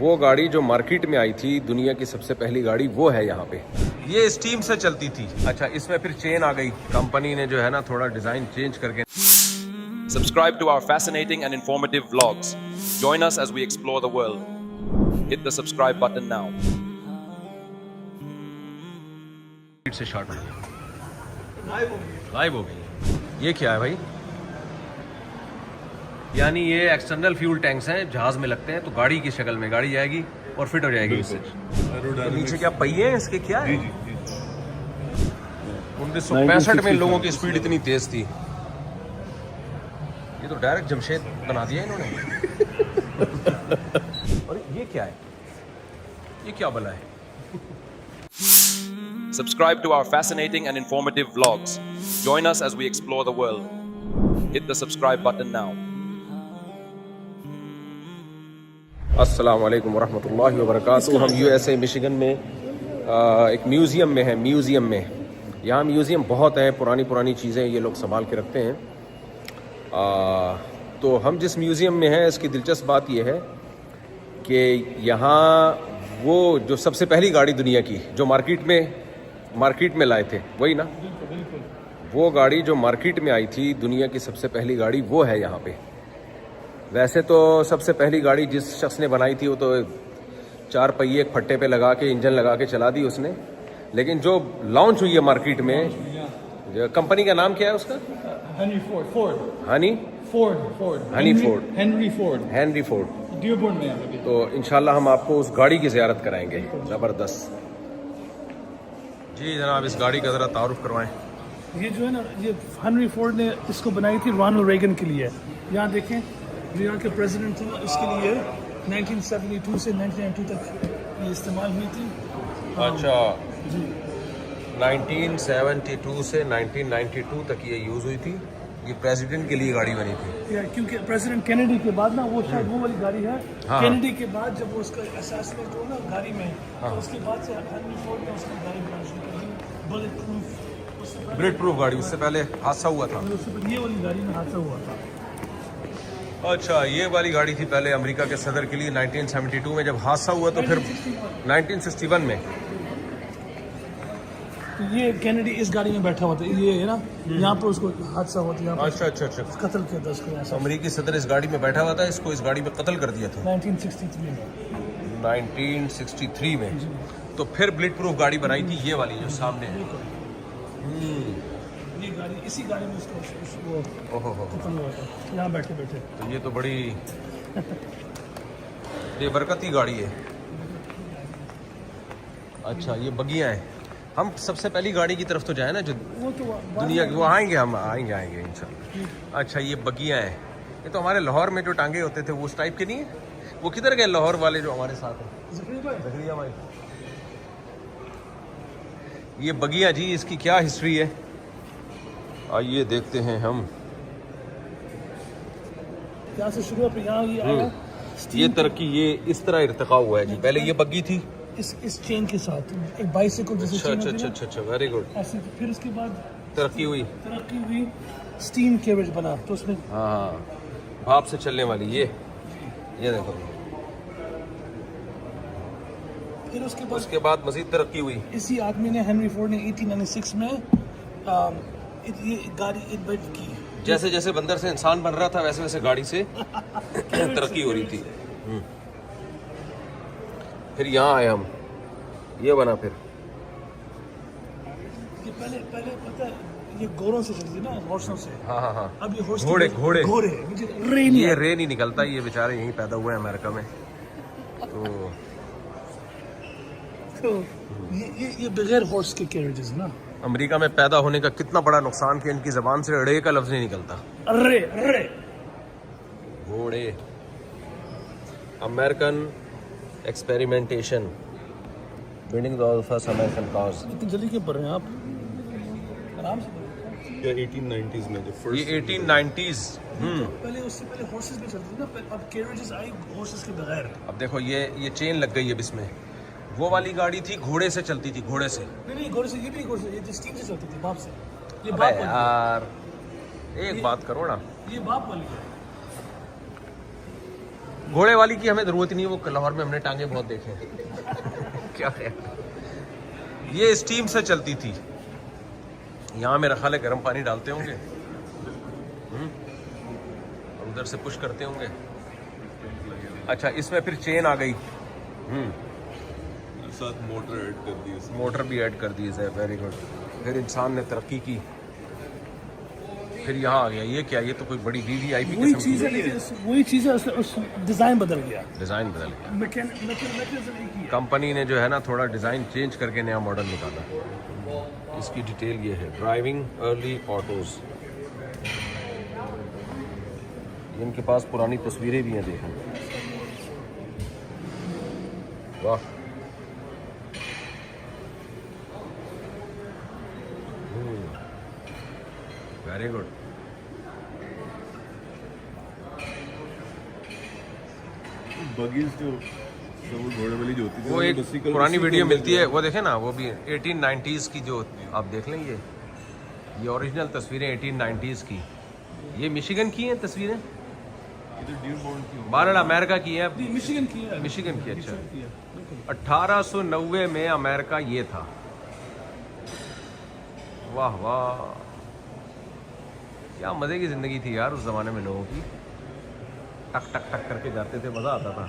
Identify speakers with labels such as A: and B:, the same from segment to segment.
A: वो गाड़ी जो मार्केट में आई थी, दुनिया की सबसे पहली गाड़ी, वो है यहाँ पे। ये स्टीम से चलती थी। अच्छा, इसमें फिर चेन आ गई। कंपनी ने जो है ना थोड़ा डिजाइन चेंज करके।
B: Subscribe to our fascinating and informative vlogs. Join us as we explore the world. Hit the subscribe button now.
A: से शॉट गायब हो गई। ये क्या है भाई? यानी ये एक्सटर्नल फ्यूल टैंक्स हैं, जहाज में लगते हैं, तो गाड़ी की शक्ल में गाड़ी जाएगी और फिट हो जाएगी इससे। तो नीचे क्या पहिए हैं इसके, क्या है? 1965 में लोगों की स्पीड इतनी तेज थी। ये तो डायरेक्ट जमशेद बना दिया इन्होंने। और ये क्या है? ये क्या बना है?
B: Subscribe to our fascinating and informative vlogs. Join us as we explore the world. Hit the subscribe button now.
A: अस्सलाम वालेकुम वरहमतुल्लाहि वबरकातुहू। हम यूएसए मिशिगन में एक म्यूज़ियम में है। म्यूज़ियम में यहाँ म्यूज़ियम बहुत हैं, पुरानी पुरानी चीज़ें ये लोग संभाल के रखते हैं। तो हम जिस म्यूज़ियम में हैं, इसकी दिलचस्प बात यह है कि यहाँ वो जो सबसे पहली गाड़ी दुनिया की जो मार्केट में लाए थे, वही ना, वो गाड़ी जो मार्केट में आई थी, दुनिया की सबसे पहली गाड़ी, वो है यहाँ पे। वैसे तो सबसे पहली गाड़ी जिस शख्स ने बनाई थी वो तो 4 पहिए एक फट्टे पे लगा के, इंजन लगा के चला दी उसने। लेकिन जो लॉन्च हुई है मार्केट में, जो कंपनी का नाम क्या है उसका? Henry Ford. तो इंशाल्लाह हम आपको उस गाड़ी की ज़ियारत कराएंगे। ज़बरदस्त। जी जनाब, इस गाड़ी का ज़रा तारुफ करवाएं।
C: ये जो है ना, ये हेनरी फोर्ड ने इसको बनाई थी रोनाल्ड रेगन के लिए। यहाँ देखें, जो यहाँ के प्रेसिडेंट थे इसके लिए 1972 से 1992 तक ये इस्तेमाल हुई थी।
A: अच्छा
C: जी,
A: 1972 से 1992 तक ये यूज़ हुई थी। ये प्रेसिडेंट के लिए गाड़ी बनी थी।
C: क्योंकि प्रेसिडेंट कैनेडी के बाद ना, वो शायद वो वाली गाड़ी है।
A: हाँ।
C: कैनेडी के बाद जब वो उसका असैसिनेट हुआ ना गाड़ी में, तो उसके बाद से हेनरी फोर्ड ने उसकी गाड़ी बनानी शुरू कर दी, बुलेट प्रूफ
A: गाड़ी। उससे पहले हादसा हुआ था।
C: ये वाली गाड़ी में हादसा हुआ था।
A: अच्छा, ये वाली गाड़ी थी पहले अमेरिका के सदर के लिए 1972 में। जब हादसा हुआ तो फिर 1961 में।
C: तो ये कैनेडी इस गाड़ी में बैठा हुआ था, ये है ना, यहाँ पर उसको हादसा हुआ था।
A: अच्छा,
C: कत्ल किया था उसको।
A: तो अमेरिकी सदर इस गाड़ी में बैठा हुआ था, इसको इस गाड़ी में कत्ल कर दिया था 1963 में। तो फिर बुलेट प्रूफ गाड़ी बनाई थी, ये वाली जो सामने है।
C: ये गाड़ी, इसी गाड़ी में उसको खत्म हुआ था, यहाँ बैठे बैठे।
A: तो ये तो बड़ी बेबरकती गाड़ी है। अच्छा, ये बगियाँ हैं। हम सबसे पहली गाड़ी की तरफ तो जाए ना, जो दुनिया की, वो आएंगे, हम आएंगे इंशाल्लाह। अच्छा, ये बगियाँ हैं। ये तो हमारे लाहौर में जो टांगे होते थे वो उस टाइप के नहीं है। वो किधर गए लाहौर वाले जो हमारे साथ हैं? जकरिया भाई। ये बगिया जी, इसकी क्या हिस्ट्री है, आइए देखते हैं हम।
C: यहाँ से शुरू है, यहाँ ये आया।
A: ये तरक्की, ये इस तरह इर्तिका हुआ है जी। पहले ये बग्गी थी
C: इस चेन के साथ, एक बाइसिकल जैसे चेन होती है ना।
A: अच्छा, वेरी गुड।
C: ऐसे फिर उसके बाद
A: तरक्की हुई,
C: स्टीम कैरेज बना, तो उसमें
A: हाँ, भाप से चलने वाली। ये देखो।
C: फिर
A: उसके बाद मजीद तरक्की हुई।
C: इसी आदमी ने, हेनरी फोर्ड ने 1896 में ये गाड़ी इन्वेंट की।
A: जैसे जैसे बंदर से इंसान बन रहा था, वैसे वैसे गाड़ी से तरक्की हो रही थी। फिर यहाँ आए हम, ये बना। फिर
C: ये पहले पता है, ये घोड़ों से चलती ना, हॉर्सों से।
A: हाँ।
C: अब ये हॉर्स,
A: घोड़े
C: ये
A: रेन ही निकलता है। ये बेचारे यहीं पैदा हुए हैं अमेरिका में।
C: तो ये बगैर हॉर्स के कैरेजेस ना।
A: अमेरिका में पैदा होने का कितना बड़ा नुकसान कि इनकी जबान से रे का लफ्ज नहीं निकलता।
C: अरे
A: घोड़े। American experimentation, building the first American cars.
C: इतनी जल्दी क्यों पढ़ रहे हैं आप? आराम से।
D: या 1890s में जो फर्स्ट,
A: ये 1890s।
C: पहले, उससे पहले हॉर्सेस भी चलती थी ना, अब कैरेजेस आई हॉर्सेस के बगैर।
A: अब देखो, ये चेन लग गई है इसमें। वो वाली गाड़ी थी, घोड़े से चलती थी, घोड़े से।
C: नहीं, घोड़े से, ये भी घोड़े से, ये स्टीम से चलती थी, बाप से। ये
A: अबे
C: बाप वाली
A: यार, एक बात करो ना।
C: है, ये बाप वाली है।
A: घोड़े वाली की हमें ज़रूरत ही नहीं है, वो लाहौर में हमने टांगे बहुत देखे हैं। क्या है, ये स्टीम से चलती थी। यहाँ मेरा ख्याल है गर्म पानी डालते होंगे और उधर से पुश करते होंगे। अच्छा, इसमें फिर चेन आ गई,
D: साथ मोटर ऐड कर दी इसमें।
A: मोटर भी ऐड कर दी है। Very good. फिर इंसान ने तरक्की की, फिर यहाँ आ गया। ये क्या, ये तो कोई बड़ी वीवीआईपी
C: वही
A: किस्म
C: चीज़
A: की
C: है, लेकिन वही चीज़ है, उस डिज़ाइन बदल गया,
A: डिज़ाइन बदल गया।
C: मैकेनिज्म एक ही है।
A: कंपनी ने जो है ना थोड़ा डिज़ाइन चेंज करके नया मॉडल निकाला। इसकी डिटेल ये है, ड्राइविंग अर्ली ऑटोज। इनके पास पुरानी तस्वीरें भी हैं, देखें। वाह, वेरी गुड।
D: बगीज जो वो घोड़े वाली जो होती थी,
A: वो एक
D: bicycle
A: पुरानी
D: उसी
A: वीडियो
D: के
A: मिलती है,
D: अंदर
A: वो देखें ना, वो भी 1890s की, जो आप देख लें। ये ओरिजिनल तस्वीरें 1890s की। ये मिशिगन की हैं तस्वीरें,
D: इधर डियरबॉर्न की होगी।
A: बहरहाल अमेरिका की है।
C: मिशिगन की है,
A: मिशिगन की, अच्छा।
C: की है, बिल्कुल।
A: 1890 में अमेरिका ये था। वाह वाह, क्या मज़े की ज़िंदगी थी यार उस ज़माने में लोगों की। टक टक टक करके जाते थे, मज़ा आता था।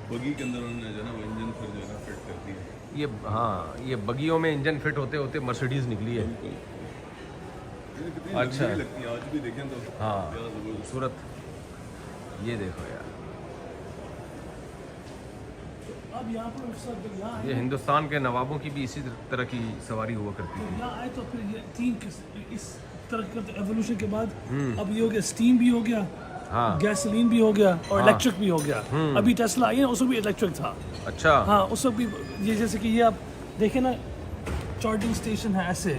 D: बगी के अंदर उन्होंने जो है ना वो इंजन फिर जो है ना फिट कर दिया।
A: ये हाँ, ये बगियों में इंजन फिट होते होते मर्सिडीज़ निकली है।
D: बिल्कुल। ये कितनी
A: अच्छा।
D: लग्जरी लगती है, आज भी देखें तो।
A: हाँ,
D: क्या जबरदस्त।
A: खूबसूरत। ये देखो यार,
C: अब यहाँ पर यहाँ
A: ये हिंदुस्तान के नवाबों की भी इसी तरह की सवारी हुआ करती थी।
C: यहाँ आए तो फिर ये इस तरह के एवोल्यूशन के बाद अब ये हो गया, स्टीम भी हो गया,
A: हाँ
C: गैसोलीन भी हो गया, और इलेक्ट्रिक भी हो गया। अभी टेस्ला आई है, उसमें भी इलेक्ट्रिक था।
A: अच्छा,
C: हाँ, उसमें भी ये, जैसे कि ये आप देखें ना, चार्जिंग स्टेशन है ऐसे,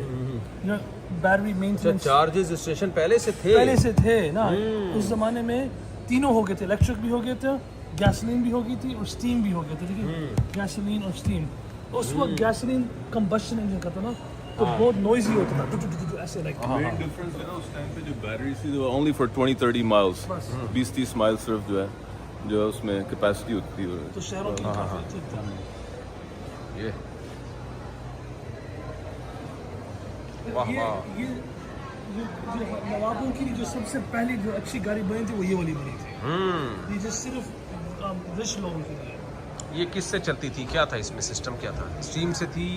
C: बैटरी मेंटेनेंस
A: चार्जेस स्टेशन पहले से थे।
C: पहले से थे ना। उस जमाने में तीनों हो गए थे, इलेक्ट्रिक भी हो गए थे, गैसोलीन भी हो गई थी, और स्टीम भी हो गया था। देखिए, गैसोलीन और स्टीम। उस वक्त गैसोलीन कंबशन इंजन का था ना, तो बहुत नॉइजी होता था, ऐसे लाइक।
D: मेन डिफरेंस है ना, उस टाइम पे जो बैटरी थी वो ओनली फॉर 20-30 माइल्स, 20-30 माइल सिर्फ जो है उसमें कैपेसिटी होती थी।
C: तो शहरों की काफी ठीक था।
A: ये वाह
C: ये
A: वाह,
C: ये जो नवाबों की जो सबसे पहली जो अच्छी गाड़ी बनी थी, वो ये वाली बनी थी। ये जो सिर्फ रिच लोगों के लिए।
A: ये किससे चलती थी, क्या था इसमें सिस्टम, क्या था? स्टीम से थी।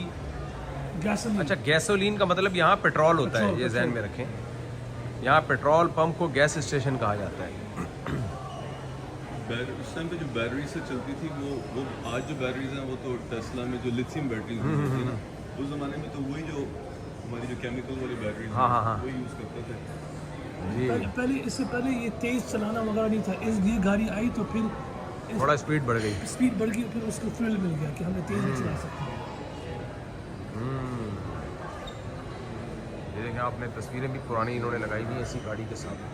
C: गैसोलीन।
A: अच्छा, गैसोलीन का मतलब यहाँ पेट्रोल होता है, ये जहन में रखें। यहाँ पेट्रोल पंप को गैस स्टेशन कहा जाता है।
D: उस टाइम पे जो बैटरी से चलती थी वो आज जो बैटरीज हैं वो तो टेस्ला में जो लिथियम बैटरीज होती है ना, उस जमाने में तो वही जो हमारी जो केमिकल वाली बैटरीज
A: हाँ, हाँ, हाँ।
D: वही यूज़ करते थे।
A: जी,
C: पहले इससे पहले ये तेज चलाना वगैरह नहीं था। ये गाड़ी आई तो फिर
A: थोड़ा स्पीड बढ़ गई।
C: स्पीड बढ़ गई, फिर उसको थ्रिल मिल गया कि हमें तेज नहीं चला सकते।
A: ये देखें, आपने तस्वीरें भी पुरानी इन्होंने लगाई हुई हैं इसी गाड़ी के साथ।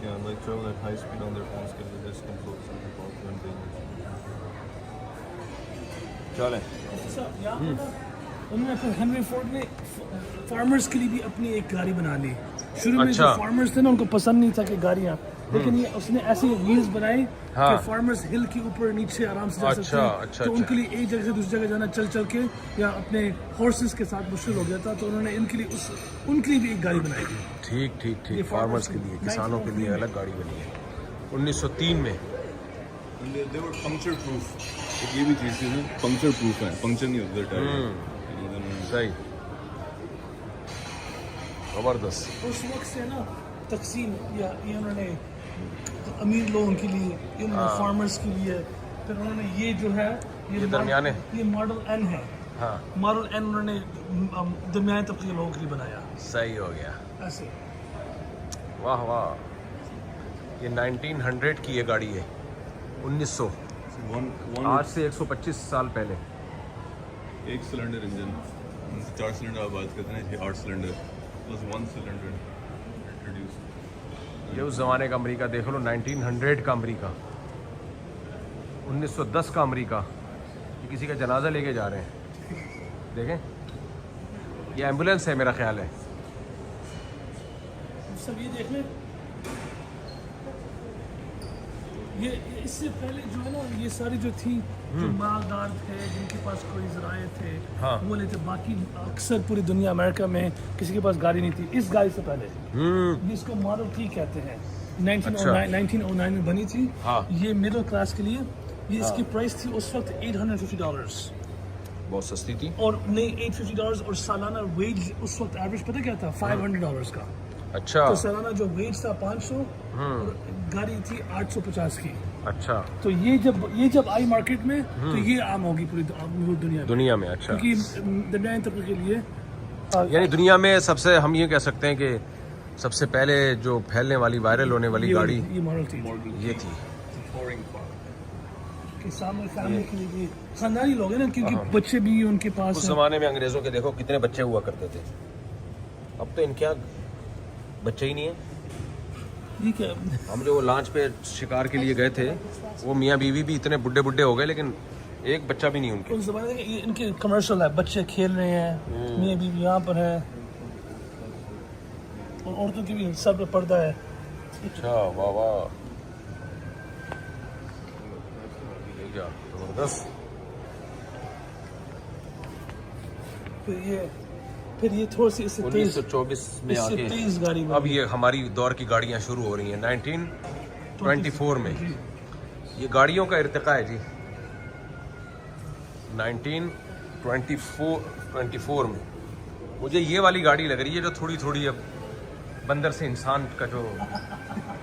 D: Yeah, like travel at high speed on their phones can resist controls and report when dangerous.
A: चलें,
C: अच्छा, यहाँ पर ना उन्होंने फिर हेनरी फोर्ड ने फार्मर्स के लिए भी अपनी एक गाड़ी बना ली। शुरू में जो
A: अच्छा।
C: फार्मर्स थे ना, उनको पसंद नहीं था कि गाड़ियाँ, लेकिन ये उसने ऐसे व्हील्स बनाए
A: हाँ।
C: कि फार्मर्स हिल के ऊपर नीचे आराम से जा सकते
A: अच्छा,
C: हैं।
A: अच्छा,
C: तो
A: अच्छा।
C: उनके लिए एक जगह से दूसरी जगह जाना चल चल के या अपने हॉर्सेस के साथ मुश्किल हो गया था, तो उन्होंने उनके लिए भी एक गाड़ी बनाई थी।
A: ठीक ठीक
C: ये
A: ठीक, फार्मर्स के लिए,
C: 1903
A: किसानों के लिए अलग गाड़ी बनी है 1903 में।
D: And they were puncture proof. एक ये भी चीज़ थी ना, पंक्चर प्रूफ है, पंक्चर नहीं होता टायर।
A: सही, जबरदस्त।
C: उस वक्त से ना तकसीम या ये उन्होंने अमीर लोगों के लिए, ये उन्होंने फार्मर्स के लिए, फिर उन्होंने ये जो है
A: ये दरमियाने,
C: ये मॉडल एन है।
A: हाँ,
C: मॉडल एन उन्होंने दरमियाने तबके के लोगों के लिए बनाया
A: सही हो गया।
C: ऐसे।
A: वाह वाह, ये 1900 की ये गाड़ी है, 1900, आज से 125 साल पहले।
D: एक सिलेंडर इंजन, 4 सिलेंडर आप बात करते हैं, 8 सिलेंडर प्लस 1 सिलेंडर इंट्रोड्यूस।
A: ये उस ज़माने का अमेरिका देख लो, 1900 का अमेरिका, 1910 का अमेरिका। ये किसी का जनाजा लेके जा रहे हैं, देखें, ये एम्बुलेंस है मेरा ख्याल है।
C: सब ये देख लें, ये इससे पहले जो है ना, ये सारी जो थी, जो मालदार थे, जिनके पास कोई ज़राए थे,
A: हाँ।
C: वो लेते। बाकी अक्सर पूरी दुनिया, अमेरिका में किसी के पास गाड़ी नहीं थी। इस गाड़ी से पहले, जिसको मॉडल टी कहते हैं, 1909 में बनी थी।
A: हाँ।
C: ये मिडिल क्लास के लिए, ये इसकी प्राइस थी उस वक्त $850,
A: बहुत सस्ती थी।
C: और नहीं $850, और सालाना वेज उस वक्त एवरेज पता क्या था? $500 का।
A: अच्छा
C: तो सालाना जो वेज था 500, और गाड़ी थी 850 की।
A: अच्छा,
C: तो ये जब आई मार्केट में, तो ये आम होगी पूरी दुनिया में।
A: अच्छा।
C: क्योंकि दरमियाने तबके के लिए
A: यानी दुनिया में सबसे, हम ये कह सकते हैं कि सबसे पहले जो फैलने वाली, वायरल होने वाली गाड़ी
C: ये मॉडल थी।
A: ये थी।
C: कि सामने फैमिली के लिए भी खानदानी लोग हैं ना, क्योंकि बच्चे भी उनके पास
A: उस
C: हैं।
A: जमाने में अंग्रेजों के देखो कितने बच्चे हुआ करते थे, अब तो इनके यहाँ बच्चे ही नहीं है।
C: ठीक है।
A: हम जो लॉन्च पे शिकार के लिए गए थे, वो मियाँ बीवी भी इतने बुड्ढे बुड्ढे हो गए, लेकिन एक बच्चा भी नहीं उनके।
C: उस जमाने में ये इनके कमर्शियल है, बच्चे खेल रहे हैं, मियाँ बीवी यहाँ पर है, और औरतों की भी सर पे पर्दा है।
A: अच्छा, वाह वाह, क्या जबरदस्त।
C: फिर ये थोड़ी सी इससे तेज
A: 1924 में
C: इससे
A: आके
C: तेज गाड़ी बनी।
A: अब ये हमारी दौर की गाड़ियाँ शुरू हो रही हैं 1924 में। ये गाड़ियों का इर्तिका है जी 1924 में। मुझे ये वाली गाड़ी लग रही है जो थोड़ी थोड़ी अब बंदर से इंसान का जो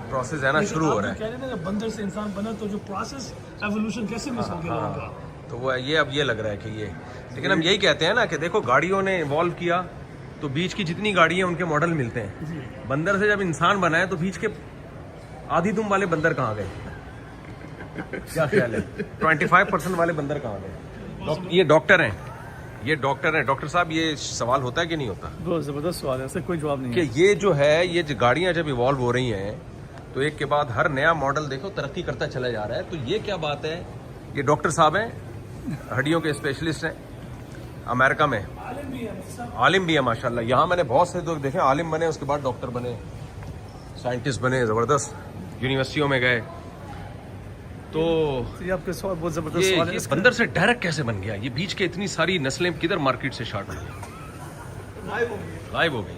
A: प्रोसेस है ना शुरू हो रहा है।
C: कह रहे हैं ना, बंदर से इंसान बना, तो जो प्रोसेस एवोल्यूशन कैसे मिस हो गया लोगों का।
A: तो वो ये अब ये लग रहा है कि ये, लेकिन हम यही कहते हैं ना कि देखो गाड़ियों ने इवॉल्व किया, तो बीच की जितनी गाड़ी हैं उनके मॉडल मिलते हैं। बंदर से जब इंसान बना है तो बीच के आधी दुम वाले बंदर कहाँ गए? क्या ख्याल है? 25% वाले बंदर कहाँ गए? ये डॉक्टर हैं, ये डॉक्टर हैं। डॉक्टर साहब, ये सवाल होता है कि नहीं होता?
C: बहुत ज़बरदस्त सवाल है, इससे कोई जवाब नहीं
A: कि ये जो है, ये जो गाड़ियाँ जब इवॉल्व हो रही हैं तो एक के बाद हर नया मॉडल देखो तरक्की करता चला जा रहा है। तो ये क्या बात है? ये डॉक्टर साहब हैं, हड्डियों के स्पेशलिस्ट हैं अमेरिका में, आलिम भी है माशाल्लाह। यहाँ मैंने बहुत से लोग देखे आलिम बने, उसके बाद डॉक्टर बने, साइंटिस्ट बने, ज़बरदस्त यूनिवर्सिटियों में गए। तो
C: ये आपके सवाल बहुत ज़बरदस्त सवाल है।
A: ये बंदर से डायरेक्ट कैसे बन गया? ये बीच के इतनी सारी नस्लें किधर मार्केट से स्टार्ट हुई? लाइव हो गई।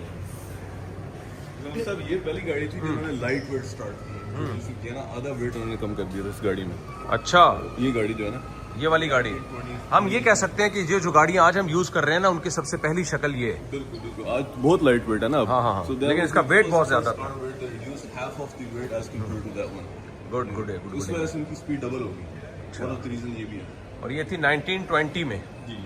D: सब ये पहली गाड़ी थी जिन्होंने लाइट वेट स्टार्ट किया ना, आधा वेट उन्होंने कम कर दिया था इस गाड़ी में।
A: अच्छा,
D: ये गाड़ी जो है ना,
A: ये वाली गाड़ी, हम ये कह सकते हैं कि ये जो गाड़ियाँ आज हम यूज कर रहे हैं ना, उनकी सबसे पहली शक्ल ये है।
D: बिल्कुल बिल्कुल, आज बहुत लाइट वेट है ना।
A: हाँ, हाँ, हाँ। लेकिन इसका weight बहुत ज्यादा था। गुड गुड है, गुड
D: उस
A: गुड।
D: वजह से उनकी स्पीड डबल होगी। वन ऑफ द रीजन ये भी है।
A: और ये थी 1920 में।
D: जी।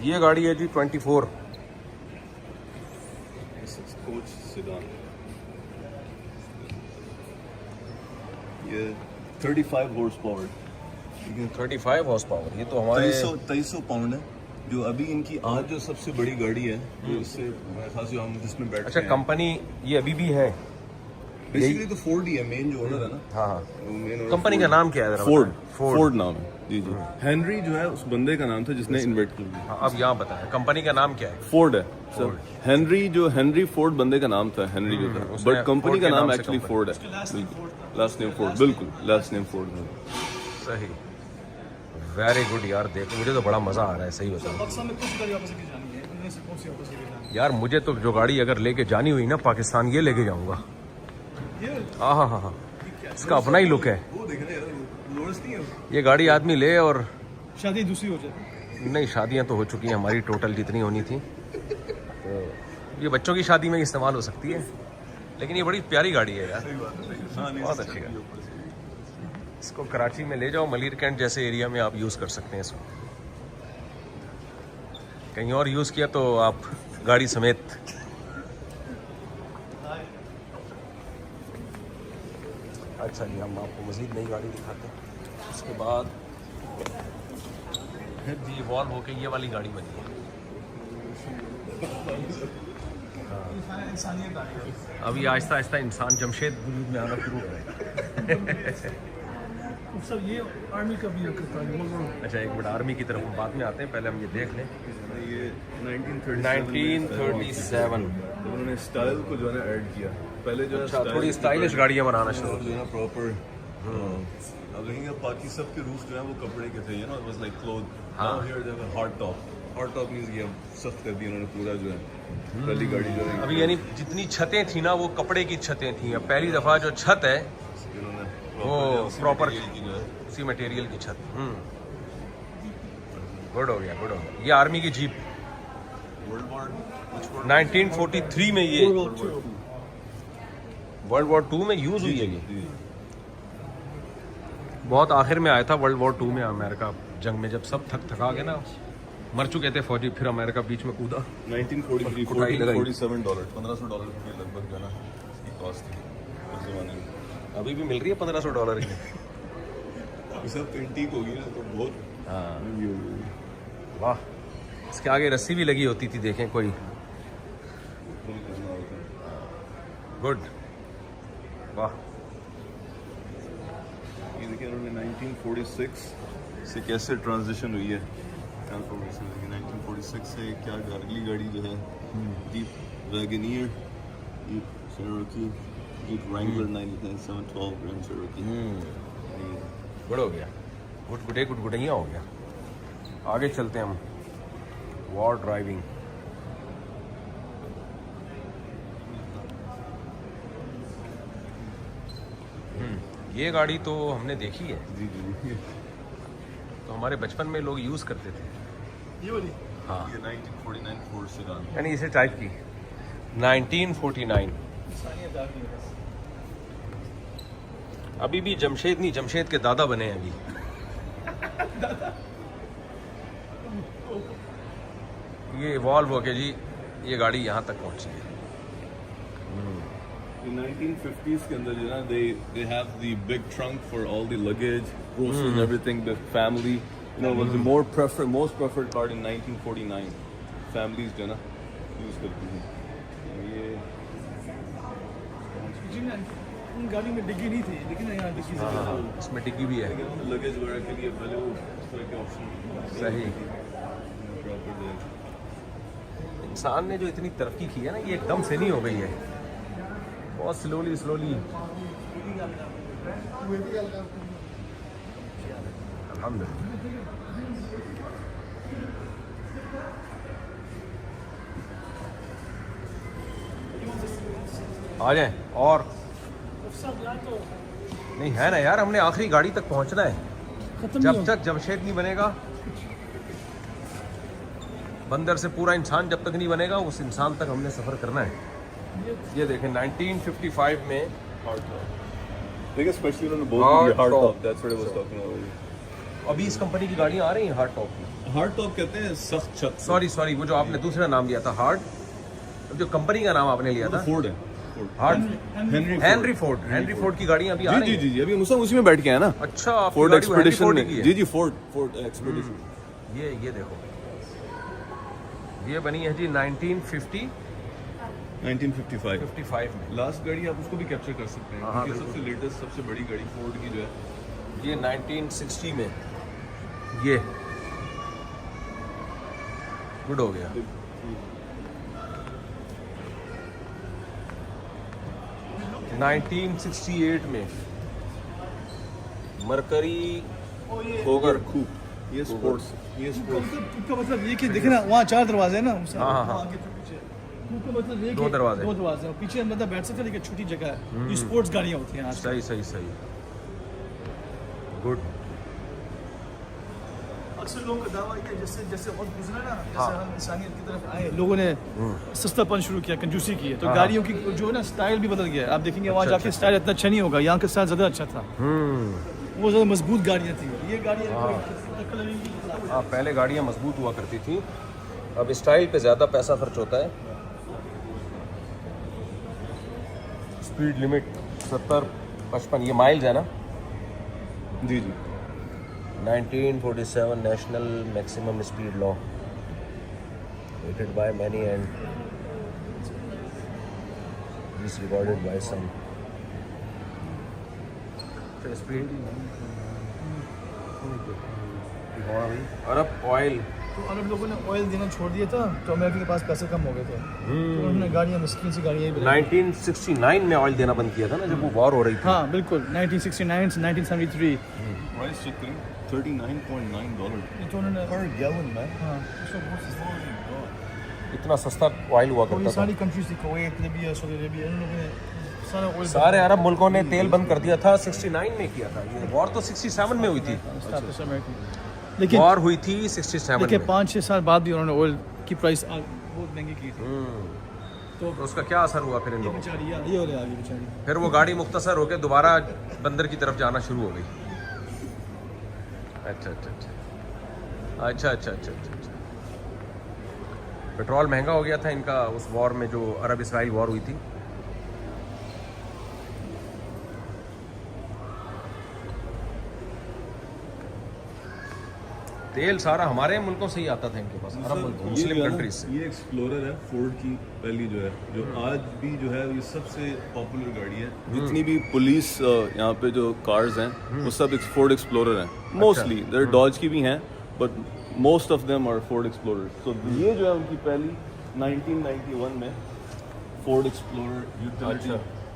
A: ये गाड़ी है जी 24।
D: कोच सेडान, ये 35 हॉर्स पावर,
A: 35 हॉर्स पावर। ये तो हमारे
D: 2300 पाउंड है। जो अभी इनकी आज जो सबसे बड़ी गाड़ी है, जो इससे मेरे ख्याल से हम जिसमें बैठते
A: अच्छा
D: हैं।
A: कंपनी ये अभी भी है?
D: बेसिकली तो फोर्ड ही है मेन जो ओनर है ना।
A: हाँ हाँ।
D: मेन
A: कंपनी का नाम क्या है जरा
D: फोर्ड।
A: बताएं।
D: फोर्ड नाम है जी जी। हेनरी जो है उस बंदे का नाम था जिसने इन्वेंट किया।
A: हाँ, अब यहाँ बताएं कंपनी का नाम क्या है?
D: फोर्ड है सर। हेनरी फोर्ड बंदे का नाम था, हेनरी जो था,
A: उसने
D: बट कंपनी
A: फोर्ड
D: का
A: के
D: नाम
A: नाम से
D: एक्चुअली
A: कंपनी।
D: फोर्ड है। लास्ट नेम फोर्ड, बिल्कुल लास्ट नेम फोर्ड है।
A: सही, वेरी गुड यार। देखो मुझे तो बड़ा मजा आ रहा है, सही बताऊं
C: पाकिस्तान में कुछ गाड़ी वापस लेके जानी है, उनमें से कौन सी वापस लेके जानी
A: यार। मुझे तो जो गाड़ी अगर लेके जानी हुई ना पाकिस्तान, ये लेके जाऊंगा।
C: है? ये
A: हाँ हाँ हाँ हाँ, इसका अपना ही लुक है।
D: वो देख रहे हैं लोरेंस नहीं है।
A: ये गाड़ी आदमी ले, और
C: शादी दूसरी हो जाए।
A: नहीं शादियां तो हो चुकी हैं हमारी टोटल जितनी होनी थी, तो ये बच्चों की शादी में इस्तेमाल हो सकती है। लेकिन ये बड़ी प्यारी गाड़ी है यार, बहुत अच्छी गाड़ी। इसको कराची में ले जाओ, मलीर कैंट जैसे एरिया में आप यूज़ कर सकते हैं इसको। कहीं और यूज़ किया तो आप गाड़ी समेत। अच्छा जी, हम आपको मज़ीद नई गाड़ी दिखाते हैं। उसके बाद फिर जी इवॉल्व होके ये वाली गाड़ी बनी है।
C: इंसानियत आ गई।
A: अभी आहिस्ता आहिस्ता इंसान जमशेद वजूद में आना शुरू हो रहा है।
C: वो सब ये आर्मी का भी करता है वो
A: अच्छा एक मिनट, आर्मी की तरफ हम बाद में आते हैं, पहले हम ये देख लें।
D: ये 1937 उन्होंने स्टाइल को जो है ना ऐड किया। पहले जो है
A: अच्छा,
D: style
A: थोड़ी स्टाइलिश गाड़ियाँ बनाना शुरू
D: जो है ना प्रॉपर अब देखेंगे बाकी सब के रूफ जो है वो कपड़े के थे, you know, it was like cloth. Now here they have hot top means ये सख्त कर दिया उन्होंने पूरा जो है पहली गाड़ी जो है
A: अभी, यानी जितनी छतें थी ना वो कपड़े की छतें थी। अब पहली दफ़ा जो छत है
D: इन्होंने
A: वो प्रॉपर
D: material की जो है
A: उसी मटेरियल की छत। गुड हो गया, गुड हो गया। ये आर्मी की जीप
D: वर्ल्ड वॉर
A: 1943 में, ये वर्ल्ड वॉर 2 में यूज़ हुई है ये। बहुत आखिर में आया था वर्ल्ड वॉर 2 में अमेरिका जंग में, जब सब थका के ना मर चुके थे फौजी, फिर अमेरिका बीच में कूदा।
D: 1943
A: कुटाई लगाई।
D: $47 $1500 के लगभग जो है ना इसकी कॉस्ट थी उस जमाने में।
A: अभी भी मिल रही है $1500 की।
D: ये सब एंटीक हो गई ना, तो बहुत
A: हाँ
D: महंगी हो गई।
A: वाह, इसके आगे रस्सी भी लगी होती थी, देखें कोई।
D: फुल करना होता है।
A: गुड, वाह।
D: ये देखिए उन्होंने 1946 से कैसे ट्रांजिशन हुई है, ट्रांसफॉर्मेशन हुई है। 1946 से क्या अगली गाड़ी जो है Jeep Wagoneer, Jeep Cherokee, Jeep Wrangler 9712 Grand Cherokee.
A: Good हो गया, गुडगुडिया हो गया। आगे चलते हैं हम, वॉर ड्राइविंग। ये गाड़ी तो हमने देखी है,
D: जी जी
A: तो हमारे बचपन में लोग यूज़ करते थे।
C: ये वाली
A: हाँ,
D: ये 1949 फोर्ड सेडान।
A: यानी इसे टाइप की 1949। अभी भी जमशेद नहीं, जमशेद के दादा बने हैं अभी। ये इवॉल्व हो के जी ये गाड़ी यहाँ तक पहुँची है।
D: In 1950s के अंदर जो है ना they have the big trunk for all the luggage, groceries, everything. The family, you know, was the most preferred car in 1949. Families जो है ना यूज करती हैं। ये
C: उन गाड़ी में डिग्गी नहीं थी, लेकिन यहाँ डिग्गी से
A: हाँ, इसमें डिग्गी भी है।
D: लगेज वगैरह के लिए पहले वो इस तरह के ऑप्शन
A: सही।
D: प्रॉपर जो है।
A: इंसान ने जो इतनी तरक्की की है ना, ये एकदम से नहीं हो गई है, बहुत स्लोली स्लोली। अल्हम्दुलिल्लाह। आ जाए और नहीं है ना यार, हमने आखिरी गाड़ी तक पहुंचना है। जब तक जमशेद नहीं बनेगा, बंदर से पूरा इंसान जब तक नहीं बनेगा, उस इंसान तक हमने सफ़र करना है। ये देखें 1955 में
D: देखिए स्पेशली उन्होंने
A: Hard
D: बोल hard
A: top.
D: Top, that's what I was talking about.
A: अभी इस कंपनी की गाड़ियाँ आ रही हैं हार्ड टॉप की।
D: हार्ड टॉप कहते हैं सख्त छत।
A: सॉरी, वो जो आपने दूसरा नाम लिया था हार्ड, जो कंपनी का नाम आपने लिया था
D: फोर्ड है।
A: हार्ड,
D: हेनरी
A: हेनरी फोर्ड की गाड़ियाँ अभी आ रही
D: जी
A: हैं।
D: जी जी अभी मुसलमान उसी में बैठ के आया ना,
A: अच्छा, आपकी
D: फोर्ड
A: गाड़ी वो हेनरी
D: एक्सपेडिशन
A: फोर्ड
D: में।
A: की है।
D: जी जी फोर्ड एक्सपेडिशन।
A: ये देखो, ये बनी है जी 1955 में।
D: लास्ट गाड़ी आप उसको भी कैप्चर कर सकते हैं,
A: हाँ,
D: क्योंकि सबसे लेटेस्ट सबसे बड़ी गाड़ी फोर्ड की जो है
A: ये 1960 में, ये गुड हो गया।
D: है।
A: 1968 में मरकरी होगर
D: खूब ये स्पोर्ट्स, ये स्पोर्ट्स।
C: का मतलब ये कि देखे ना, वहाँ 4 दरवाजे हैं ना,
A: हाँ।
C: आगे तो पीछे। कूप का मतलब ये कि
A: 2 दरवाजे।
C: 2 दरवाजे हैं, पीछे अंदर बैठ सकते हैं, लेकिन छोटी जगह है। ये स्पोर्ट्स गाड़ियाँ होती हैं आज।
A: सही गुड।
C: अक्सर लोगों का दावा है कि जैसे वक्त गुजरा ना, जैसे हम इंसानियत की तरफ आए, लोगों ने सस्तापन शुरू किया, कंजूसी की है, तो गाड़ियों की जो है ना स्टाइल भी बदल गया है। आप देखेंगे वहाँ जाके स्टाइल इतना अच्छा नहीं होगा, यहाँ का स्टाइल ज़्यादा अच्छा था। वो ज़्यादा मजबूत गाड़ियाँ थी। ये गाड़ियाँ
A: हाँ, पहले गाड़ियाँ मजबूत हुआ करती थी, अब स्टाइल पे ज़्यादा पैसा खर्च होता है। स्पीड लिमिट 70-55, ये माइल्स है ना।
D: जी जी
A: 1947 national maximum speed law hated by many and disregarded by some. Speed Arab oil.
C: तो अरब लोगों ने ऑयल देना छोड़ दिया था, तो अमेरिका के पास पैसे कम हो गए थे, तो उन्होंने गाड़ियाँ मुश्किल से गाड़ियाँ ही बनाई।
A: 1969 में ऑयल देना बंद किया था ना, जब वो वॉर हो रही थी।
C: हाँ बिल्कुल, 1969 से 1973।
D: प्राइस चेक करें, $39.9
C: तो उन्होंने
D: per gallon man।
C: हाँ
A: इतना सस्ता ऑयल हुआ
C: तो ये
A: करता था।
C: सारी कंट्रीज थी, कुवैत, लीबिया, सऊदी अरेबिया, इन लोगों ने सारा ऑयल
A: सारे अरब मुल्कों ने तेल बंद कर दिया था, 69 में किया था। ये वॉर तो 67 में हुई थी।
C: लेकिन
A: वॉर हुई थी 67
C: देखिए
A: में।
C: 5-6 साल बाद भी उन्होंने ऑयल की प्राइस बहुत महंगी की थी।
A: तो उसका क्या असर हुआ फिर इन लोगों को?
C: बेचारी ये हो रहा है बेचारी।
A: फिर वो गाड़ी मुख्तसर होकर दोबारा बंदर की तरफ जाना शुरू हो गई। अच्छा अच्छा अच्छा अच्छा अच्छा अच्छा अच्छा अच्छा। पेट्रोल महंगा हो गया था इनका उस वॉर में, जो अरब इसराइल वॉर हुई थी। तेल सारा हमारे मुल्कों से ही आता था इनके पास, अरब मुल्क, मुस्लिम कंट्रीज से।
D: ये एक्सप्लोरर है फोर्ड की पहली जो है, जो आज भी जो है ये सबसे पॉपुलर गाड़ी है। जितनी भी पुलिस यहाँ पे जो कार्स हैं वो सब फोर्ड एक्सप्लोरर हैं मोस्टली। देयर डॉज की भी हैं but most of them R Ford explorer. तो ये जो है उनकी पहली 1991 में Ford explorer utility,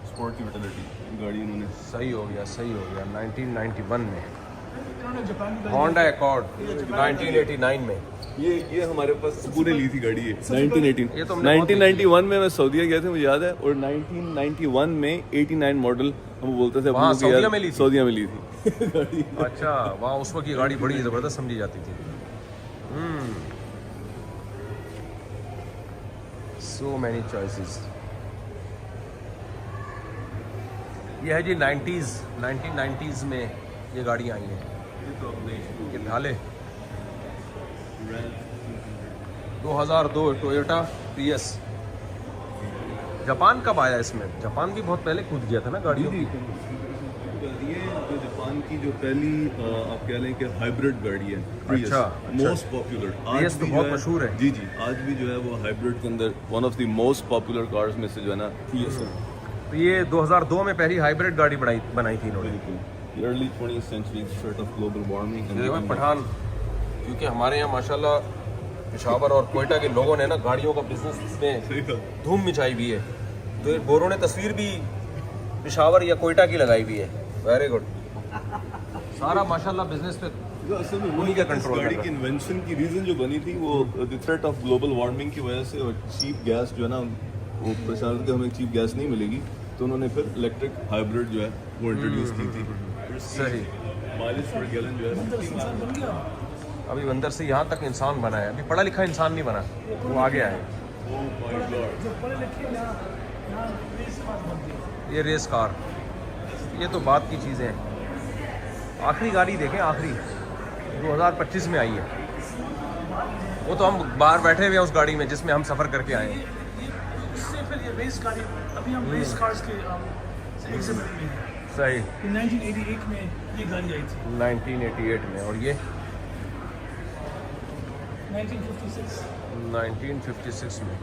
D: sport utility गाड़ी उन्होंने।
A: सही हो गया, सही हो गया। 1991 में
C: जापान की
A: होंडा अकॉर्ड, 1989 में।
D: ये हमारे पास पूरे ली थी गाड़ी ये 1918।
A: ये तो हमने बहुत
D: 1991 में मैं सऊदीया गया था, मुझे याद है। और 1991 में 89 मॉडल हम बोलते थे
A: वहाँ
D: अपनों के यार,
A: सऊदीया में ली थी?
D: सऊदीया में ली थी गाड़ी।
A: अच्छा, वहाँ उस वक्त ये गाड़ी बड़ी ज़बरदस्त समझी जाती थी। So many choices. ये है जी 1990s में ये गाड़ियाँ आई हैं। ये ढाले 2002 टोयोटा प्रियस। जापान कब आया इसमें? जापान भी बहुत पहले कूद गया था ना गाड़ियों की।
D: ये जो जापान की जो पहली आप कह लें कि हाइब्रिड गाड़ी है Prius,
A: अच्छा।
D: Most popular.
A: Prius तो बहुत मशहूर है।
D: जी जी, आज भी जो है वो हाइब्रिड के अंदर one of the most popular cars में से जो है ना Prius है।
A: तो ये 2002 में पहली हाइब्रिड गाड़ी बनाई थी इन्होंने।
D: Early 20th century threat of global warming and
A: देखो पठान, क्योंकि हमारे यहाँ माशाल्लाह पेशावर और कोयटा के लोगों ने ना गाड़ियों का बिजनेस में धूम मचाई हुई है। तो ये गोरों ने तस्वीर भी पेशावर या कोयटा की लगाई हुई है। Very good. सारा माशाल्लाह बिजनेस पे
D: जो असल में
A: उन्हीं का
D: इस
A: कंट्रोल
D: गाड़ी
A: कर
D: की इन्वेंशन की रीजन जो बनी थी वो the threat of global warming की वजह से, और चीप गैस जो है ना, वो परेशान थे हमें चीप गैस नहीं मिलेगी, तो उन्होंने फिर इलेक्ट्रिक हाइब्रिड जो है वो इंट्रोड्यूस की थी।
A: सही।
D: माइलेज पर गैलन जो है
A: अभी बंदर से यहाँ तक इंसान बना है, अभी पढ़ा लिखा इंसान नहीं बना, वो आगे आए। ये रेस कार, ये तो बात की चीज़ें हैं। आखिरी गाड़ी देखें, आखिरी 2025 में आई है। वो तो हम बाहर बैठे हुए हैं उस गाड़ी में जिसमें हम सफ़र करके आए हैं।
C: इससे फिर ये रेस गाड़ी, अभी हम रेस कार्स के एग्जिबिट में हैं।
A: सही।
C: 1988 में ये गाड़ी आई थी।
A: 1988 में, और ये
C: 1956
A: 1956 में।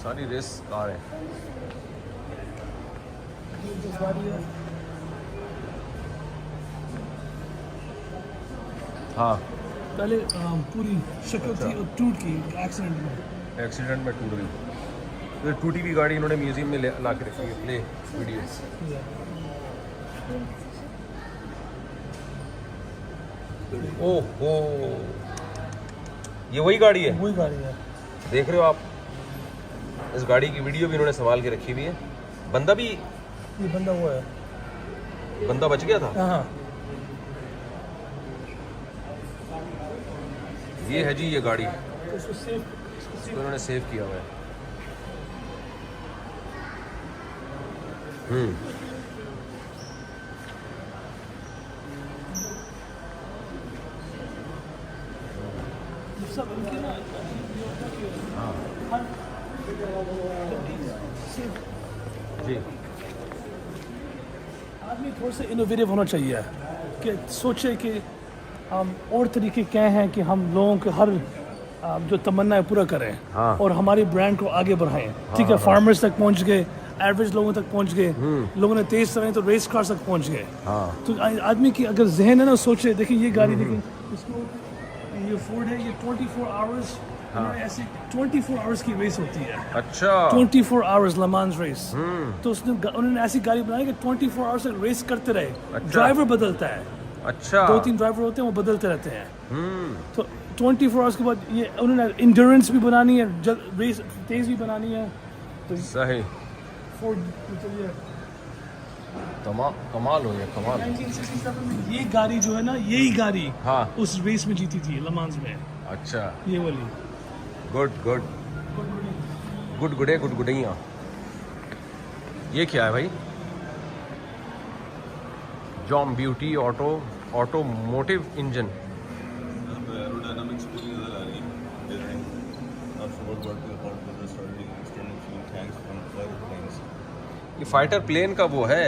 A: सारी रेस कार है।
C: ये जो गाड़ी है,
A: हाँ,
C: पहले पूरी शक्ल थी और टूट गई एक्सीडेंट में।
A: एक्सीडेंट में टूट गई। तो ये टूटी हुई गाड़ी इन्होंने म्यूजियम में ला के रखी है। Play video. ओह, ये वही गाड़ी है,
C: वही गाड़ी है।
A: देख रहे हो आप? इस गाड़ी की वीडियो भी इन्होंने संभाल के रखी हुई है। बंदा भी,
C: ये बंदा हुआ है,
A: बंदा बच गया था।
C: हाँ।
A: ये है जी ये गाड़ी,
C: तो इसको सेव,
A: इसको इन्होंने सेव किया हुआ है।
C: सब उनके ना
A: जी।
C: आदमी थोड़ा सा इनोवेटिव होना चाहिए कि सोचे कि हम और तरीके क्या हैं कि हम लोगों के हर जो तमन्ना है पूरा करें।
A: हाँ।
C: और हमारी ब्रांड को आगे बढ़ाएं। ठीक है, फार्मर्स तक पहुंच गए, एवरेज लोगों तक पहुंच गए, लोगों ने तेज चलाए तो रेस कार तक पहुंच गए।
A: हाँ
C: तो आदमी की अगर जहन है ना, सोचे, देखिए ये गाड़ी देखें, इसको ये फोर्ड है, ये 24 आवर्स ऐसे 24 आवर्स की रेस होती है।
A: अच्छा
C: 24 आवर्स लमांस रेस। तो उन्होंने ऐसी गाड़ी बनाई कि 24 आवर्स तक रेस करते रहे।
A: अच्छा।
C: ड्राइवर बदलता है,
A: अच्छा
C: 2-3 ड्राइवर होते हैं, वो बदलते रहते हैं। तो 24 आवर्स के बाद ये उन्होंने इंड्योरेंस भी बनानी है, रेस तेज भी बनानी है। तो
A: सही
C: फोर्ड चलिए
A: कमाल हो गया कमाल।
C: 1967 में ये गाड़ी जो है ना, यही गाड़ी
A: हाँ
C: उस रेस में जीती थी लमांस में,
A: अच्छा
C: ये वाली।
A: गुड गुड गुड गुडे गुड गुडैया। ये क्या है भाई? Germ beauty automotive engine.
D: Aerodynamics पूरी नजर आ रही है। आपको बहुत बड़ा पार्ट में starting external fuel tanks from fire planes.
A: ये फाइटर प्लेन का वो है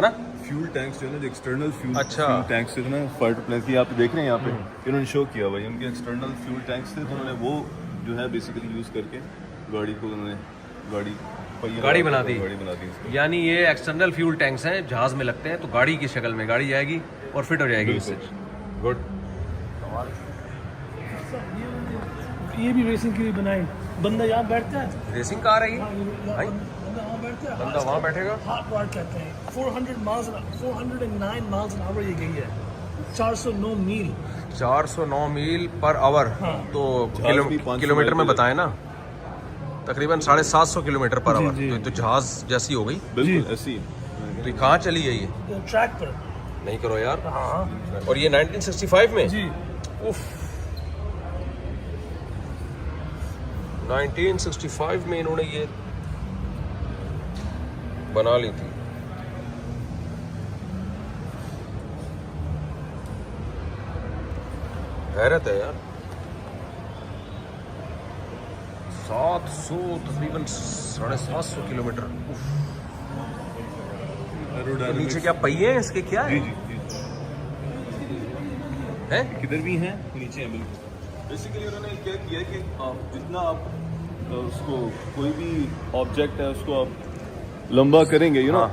A: ना?
D: फ्यूल टैंक्स जो है ना, जो एक्सटर्नल फ्यूल
A: अच्छा।
D: फ्यूल टैंक्स थे ना फाइटर प्लेन की, आप देख रहे हैं यहाँ पे इन्होंने शो किया भाई, उनके एक्सटर्नल फ्यूल टैंक्स थे, तो उन्होंने वो जो है बेसिकली यूज़ करके गाड़ी को उन्होंने गाड़ी
A: बना दी।
D: गाड़ी बना दी इसको।
A: यानी ये एक्सटर्नल फ्यूल टैंक्स हैं, जहाज में लगते हैं, तो गाड़ी की शक्ल में गाड़ी जाएगी और फिट हो जाएगी इससे। गुड।
C: ये भी रेसिंग के लिए बनाई। बंदा यहाँ बैठता है,
A: रेसिंग कार है ये भाई?
C: बंदा वहाँ बैठता है,
A: बंदा वहाँ बैठेगा?
C: हॉट रॉड कहते हैं। 409 माइल्स एन आवर ये गई है, 409 मील।
A: 409 मील पर आवर।
C: हाँ।
A: तो
D: जहाज भी 500
A: किलोमीटर में
D: मील
A: बताएं ना, तकरीबन 750 किलोमीटर पर
C: जी,
A: आवर।
C: जी।
A: तो जहाज जैसी हो गई।
D: बिल्कुल ऐसी
A: तो ये कहाँ चली है ये?
C: ट्रैक पर।
A: नहीं करो यार।
C: हाँ
A: और ये 1965 में?
C: जी।
A: उफ 1965 में इन्होंने ये बना ली थी। हैरत है यार। 700 तकरीबन 750 किलोमीटर। उफ। तो नीचे क्या पहिए हैं इसके, क्या है?
D: जी जी जी
A: हैं?
D: किधर भी हैं, नीचे हैं बिल्कुल। बेसिकली उन्होंने क्या किया कि जितना आप उसको कोई भी ऑब्जेक्ट है उसको आप लंबा करेंगे, यू नो,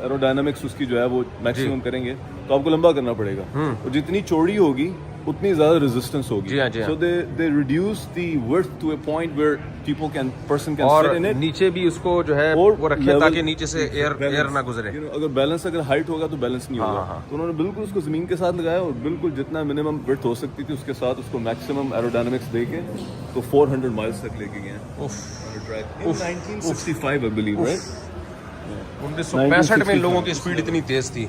D: एरोडायनामिक्स उसकी जो है वो मैक्सिमम करेंगे, तो आपको लंबा करना पड़ेगा। और जितनी चौड़ी होगी उतनी ज्यादा रेजिस्टेंस होगी।
A: जी हाँ, जी हाँ।
D: So they reduce the width to a point where person can
A: or
D: sit in it.
A: नीचे भी उसको जो है
D: और
A: वो रखे
D: level-
A: ताकि नीचे से एयर ना गुजरे।
D: You know, अगर बैलेंस अगर हाइट होगा तो बैलेंस नहीं होगा।
A: हाँ।
D: तो उन्होंने बिल्कुल उसको जमीन के साथ लगाया और बिल्कुल जितना मिनिमम विड्थ हो सकती थी उसके साथ उसको मैक्सिमम एरोडायनामिक्स देके तो 400 माइल्स तक लेके गए हैं
A: उफ।
D: on a track in 1965 I believe, right?
A: 1965 में लोगों की स्पीड इतनी तेज थी।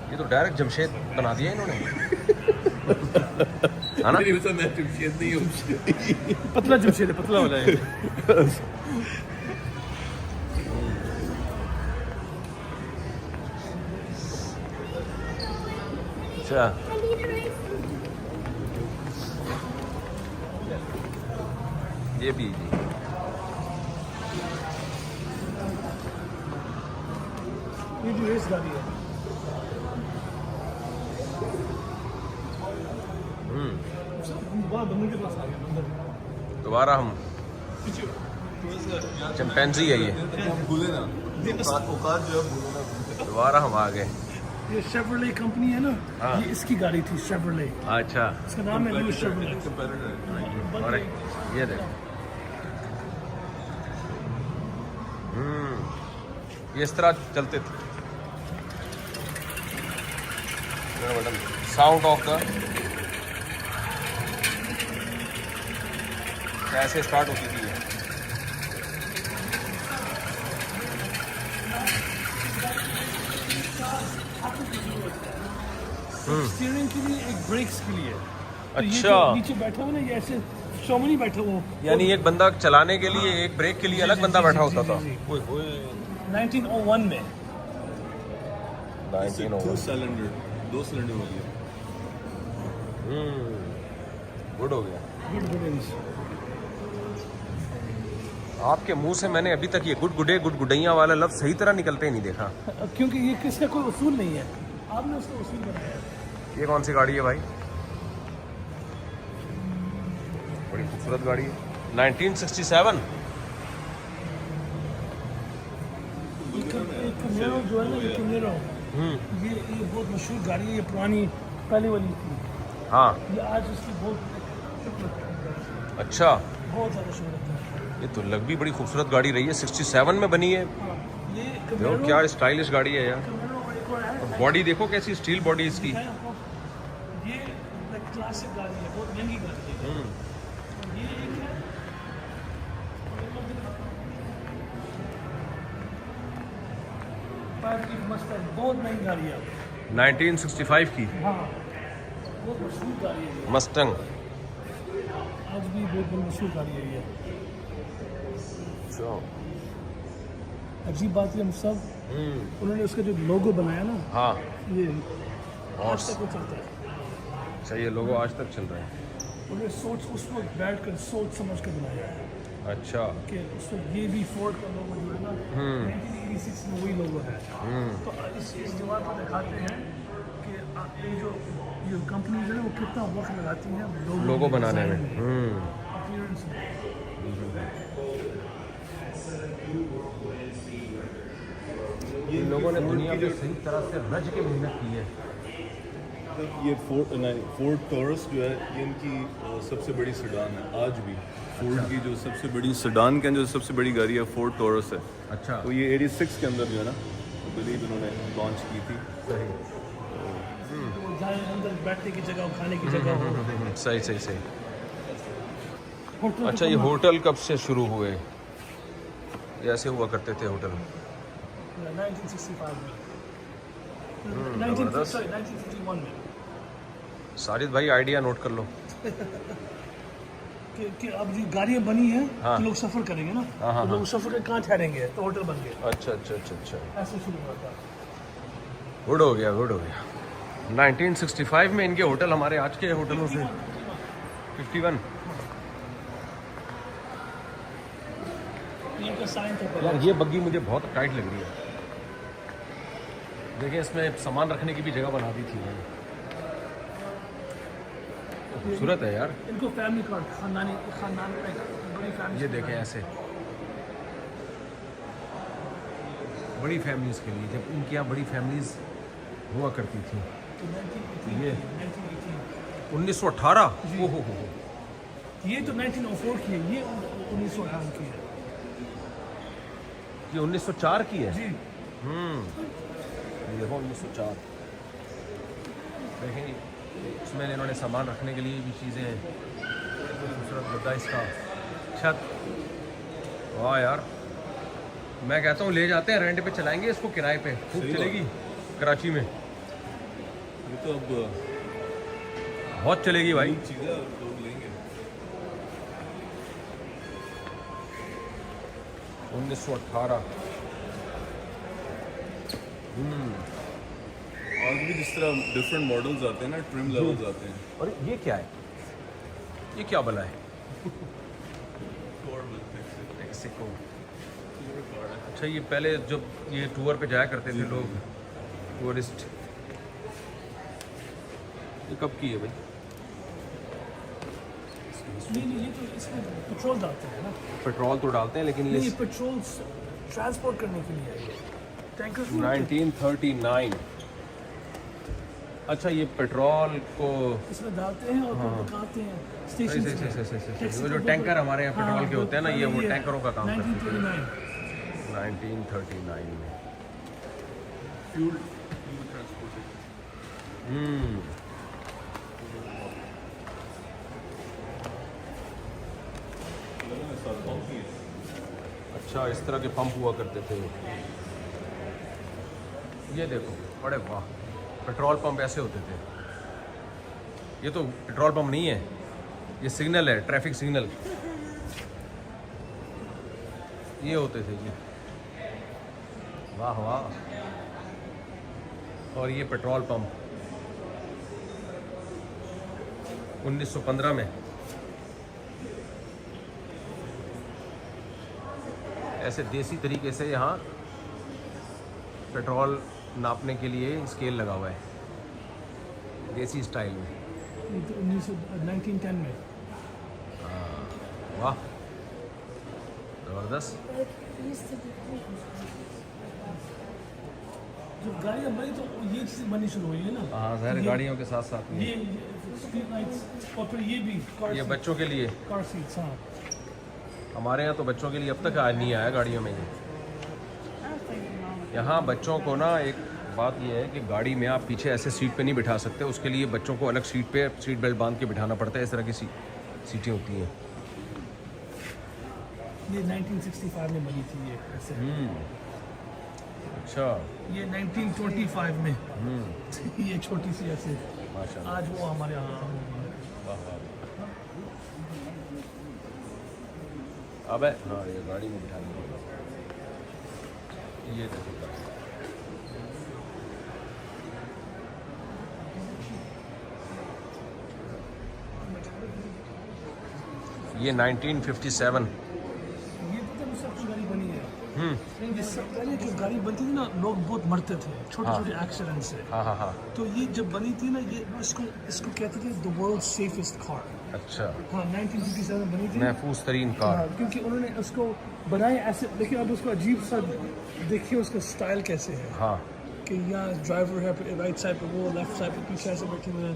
A: ये तो डायरेक्ट जमशेद बना दिया इन्होंने। है ना?
C: पतला जमशेद है, पतला वाला है।
A: अच्छा ये भी जी।
C: ये भी रेस गाड़ी है। बंदे के पास आ गया बंदा।
A: दोबारा हम चिंपैंजी है ये।
D: भूले ना औकात जो है
A: दोबारा हम आ गए।
C: ये शेवरले कंपनी है ना,
A: हाँ।
C: ये इसकी गाड़ी थी शेवरले,
A: अच्छा
C: इसका नाम है लुइस शेवरले।
A: और ये देख ये इस तरह चलते थे। साउंड ऑफ द कैसे स्टार्ट होती थी ये।
C: स्टीयरिंग के लिए, एक ब्रेक्स के लिए। तो ये
A: अच्छा।
C: जो नीचे बैठा हुआ ना, ये ऐसे शोमनी बैठा हुआ।
A: यानी एक बंदा चलाने के लिए, एक ब्रेक के लिए अलग बंदा बैठा होता था।
C: जी, जी, जी।
A: ओए होए
C: 1901 में।
D: 2 सिलेंडर 2 सिलेंडर हो गया।
A: गुड हो गया।
C: गुड गुडेंस।
A: आपके मुंह से मैंने अभी तक ये गुड गुडे गुड गुडैया वाला लफ्ज सही तरह निकलते ही नहीं देखा।
C: क्योंकि ये किसका कोई उसूल नहीं है, आपने उसका उसूल बनाया।
A: ये कौन सी गाड़ी है भाई? बड़ी खूबसूरत गाड़ी है। 1967
C: कैमरो जो है ना, ये कैमरो ये बहुत मशहूर गाड़ी है, ये पुरानी पहले वाली थी।
A: हाँ
C: ये आज उसकी बहुत
A: अच्छा,
C: बहुत ज़्यादा शोहरत है।
A: ये तो लग भी बड़ी खूबसूरत गाड़ी रही है, 67 में बनी है।
C: हाँ, ये
A: देखो
C: कैमरो
A: क्या स्टाइलिश गाड़ी है यार।
C: कैमरो और एक और है,
A: बॉडी देखो कैसी स्टील बॉडी इसकी।
C: है आपको। ये क्लासिक गाड़ी है, बहुत महंगी गाड़ी है। और ये एक है, मस्टैंग, बहुत महंगी गाड़ी है।
A: 1965 की
C: हाँ, बहुत मशहूर गाड़ी है ये।
A: मस्टंग।
C: आज भी बहुत मशहूर गाड़ी है ये। अजीब बात है, हम सब उन्होंने उसका जो लोगो बनाया ना,
A: हाँ
C: ये
A: और
C: आज तक वो चलता है।
A: सही है, लोगो आज तक चल रहे हैं।
C: उन्होंने सोच उस वक्त बैठ कर सोच समझ कर बनाया है
A: अच्छा
C: कि उस वक्त ये भी फोर्ड का लोगो जो है ना, 1986 में वही लोगो है। तो इस जवाब पर दिखाते हैं कि ये जो कंपनीज है ना, वो कितना वक्त लगाती हैं
A: लोगो बनाने में।
C: अपीयरेंस में।
A: इन लोगों ने दुनिया में सही तरह से रज के मेहनत की है।
D: ये फोर्ड टॉरस जो है ये इनकी सबसे बड़ी सेडान है आज भी। फोर्ड की जो सबसे बड़ी सेडान के जो सबसे बड़ी गाड़ी है फोर्ड टॉरस है।
A: अच्छा
D: तो ये 86 के अंदर जो है ना बिलीव इन्होंने लॉन्च की थी।
A: सही
C: वो जहाँ अंदर बैठने की जगह हो, खाने की जगह हो।
A: सही सही सही।
C: होटल
A: अच्छा ये होटल कब से शुरू हुए? ये ऐसे हुआ करते थे होटल।
C: 1965 में,
A: जबरदस्त।
C: 1951 में।
A: साजिद भाई आइडिया नोट कर लो।
C: कि अब जो गाड़ियाँ बनी हैं
A: हाँ।
C: तो लोग सफ़र करेंगे ना,
A: हाँ,
C: तो लोग सफ़र कर कहाँ ठहरेंगे, तो होटल बन गए।
A: अच्छा अच्छा अच्छा अच्छा,
C: ऐसे शुरू हुआ था।
A: गुड हो गया गुड हो गया। 1965 में इनके होटल हमारे आज के होटलों से 51।
C: ये इनका साइन था
A: यार
C: पहले।
A: ये बग्गी मुझे बहुत टाइट लग रही है। देखिए इसमें सामान रखने की भी जगह बना दी थी मैंने। खूबसूरत है यार।
C: इनको फैमिली कार्ड, खानदान में बड़ी फैमिली।
A: ये देखें ऐसे बड़ी फैमिलीज के लिए, जब इनके यहाँ बड़ी फैमिलीज हुआ करती थी। ये 1918 ओहो हो।
C: ये तो 1904 की है, ये 1918 की है।
A: ये 1904 की है।
C: जी,
A: ये देखो 1904। देखें इसमें इन्होंने सामान रखने के लिए भी चीज़ें हैं। खूबसूरत गद्दा इसका, छत। वाह यार, मैं कहता हूँ ले जाते हैं, रेंट पे चलाएंगे इसको, किराए पे खूब
D: सही
A: चलेगी कराची में।
D: ये तो अब
A: बहुत चलेगी भाई।
D: चीज़ें लोग लेंगे।
A: 1918।
D: आज भी जिस तरह डिफरेंट मॉडल्स आते हैं ना, ट्रिम लेवल्स आते हैं।
A: और ये क्या है? ये क्या बना है? मेक्सिको। अच्छा ये पहले जब ये टूर पे जाया करते थे लोग, टूरिस्ट। ये कब की है भाई?
C: नहीं, ये तो इसमें पेट्रोल डालते हैं ना।
A: पेट्रोल तो डालते हैं लेकिन
C: नहीं,
A: ये
C: ये पेट्रोल ट्रांसपोर्ट करने के लिए है ये। टैंकर
A: 1939। अच्छा ये पेट्रोल को
C: इसमें डालते हैं और फिर पकाते हैं
A: सही
C: स्टेशन
A: सही सही सही सही सही। वो जो टैंकर हमारे यहाँ पेट्रोल के होते हैं ना, ये वो टैंकरों का काम करते हैं। 1939 में।
D: Fuel transportation.
A: अच्छा इस तरह के पंप हुआ करते थे। ये देखो, बड़े वाह, पेट्रोल पंप ऐसे होते थे। ये तो पेट्रोल पंप नहीं है, ये सिग्नल है, ट्रैफिक सिग्नल। ये होते थे जी, वाह वाह। और ये पेट्रोल पंप 1915 में ऐसे देसी तरीके से यहाँ पेट्रोल नापने के लिए स्केल लगा हुआ है, देसी स्टाइल में।
C: ये तो 1910 में।
A: वाह ज़बरदस्त।
C: जब गाड़ियाँ बनी तो ये चीज़ बननी शुरू हुई है ना।
A: हाँ ज़ाहिर गाड़ियों के साथ साथ में
C: ये स्ट्रीट लाइट्स और फिर ये भी
A: ये बच्चों के लिए
C: कार सीट्स। हाँ,
A: हमारे यहाँ तो बच्चों के लिए अब तक आज नहीं आया गाड़ियों में ये। यहाँ बच्चों को ना एक बात ये है कि गाड़ी में आप पीछे ऐसे सीट पे नहीं बिठा सकते, उसके लिए बच्चों को अलग सीट पे सीट बेल्ट बांध के बिठाना पड़ता है। इस तरह की सीटें होती हैं।
C: ये 1965 में बनी थी ये ऐसे।
A: अच्छा
C: ये 1925 में ये छोटी सी ऐसे।
A: माशाल्लाह।
C: आज वो हमारे यहाँ
A: अब है हाँ ये गाड़ी में बिठाने को ये देखो ये 1957
C: ये तो सबसे गाड़ी बनी है। ये सब पहले जो गाड़ी बनती थी ना लोग बहुत मरते थे छोटे छोटे एक्सीडेंट से।
A: हाँ हाँ हाँ
C: तो ये जब बनी थी ना ये इसको कहते थे द वर्ल्ड सेफेस्ट कार।
A: अच्छा
C: हाँ 1957 बनी थी।
A: महफूज तरीन कार।
C: हाँ, क्योंकि उन्होंने उसको बनाया ऐसे। लेकिन अब उसको अजीब सा देखिए उसका स्टाइल कैसे है
A: हाँ
C: कि यहाँ ड्राइवर है राइट साइड पे, वो लेफ्ट साइड पे पीछे ऐसे बैठे हुए हैं।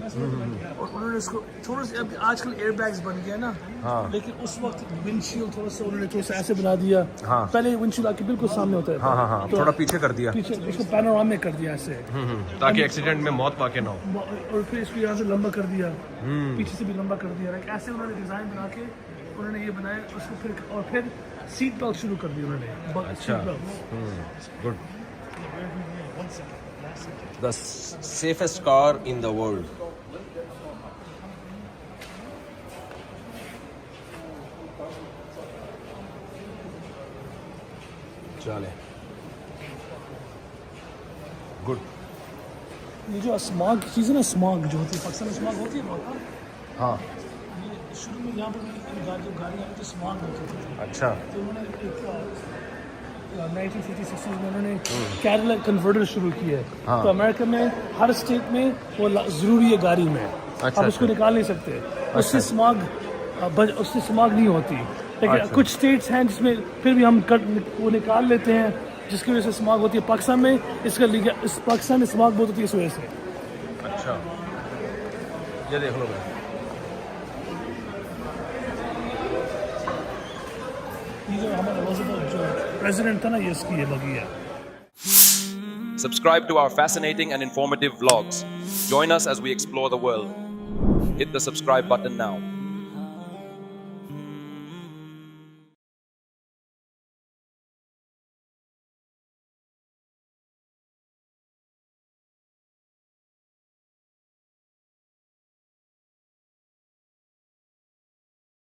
C: और उन्होंने इसको थोड़ा सा अभी आजकल एयर बैग्स बन गया ना।
A: हाँ।
C: लेकिन उस वक्त विंडशील्ड थोड़ा सा उन्होंने थोड़ा सा ऐसे बना दिया।
A: हाँ।
C: पहले विंडशील्ड आके बिल्कुल सामने होता है।
A: हाँ हाँ हाँ
C: तो
A: थोड़ा पीछे कर दिया
C: पीछे उसको पैनोरामिक कर दिया ऐसे।
A: ताकि एक्सीडेंट में मौत वाक़ई ना हो।
C: और फिर इसको यहाँ से लंबा कर दिया, पीछे से भी लंबा कर दिया। लाइक ऐसे उन्होंने डिज़ाइन बना के उन्होंने ये बनाया उसको। फिर सीट बेल्ट शुरू कर दी उन्होंने।
A: अच्छा good. The safest car in the world. चले गुड।
C: ये जो स्मॉग की चीज़ है ना, स्मॉग जो होती है पाकिस्तान में स्मॉग होती है बहुत।
A: हाँ
C: ये शुरू में यहाँ पर जो गाड़ी आई थी स्मॉग होती थी।
A: अच्छा
C: तो उन्होंने एक 1950-60 में उन्होंने कैडिलैक कन्वर्टर शुरू किया है।
A: हाँ।
C: तो अमेरिका में हर स्टेट में वो ज़रूरी है गाड़ी में।
A: अच्छा,
C: आप उसको
A: अच्छा।
C: निकाल नहीं सकते। उससे स्मॉग नहीं होती। लेकिन
A: अच्छा।
C: कुछ स्टेट्स हैं जिसमें फिर भी हम वो निकाल लेते हैं, जिसकी वजह से स्मॉग होती है। पाकिस्तान में पाकिस्तान में स्मॉग बहुत होती है इस वजह से।
A: अच्छा ये देख लो भाई।
C: ये जो हमारा रोज़मर्रा जो प्रेसिडेंट था ना ये इसकी ये लगी है।
B: Subscribe to our fascinating and informative vlogs. Join us as we explore the world. Hit the subscribe button now.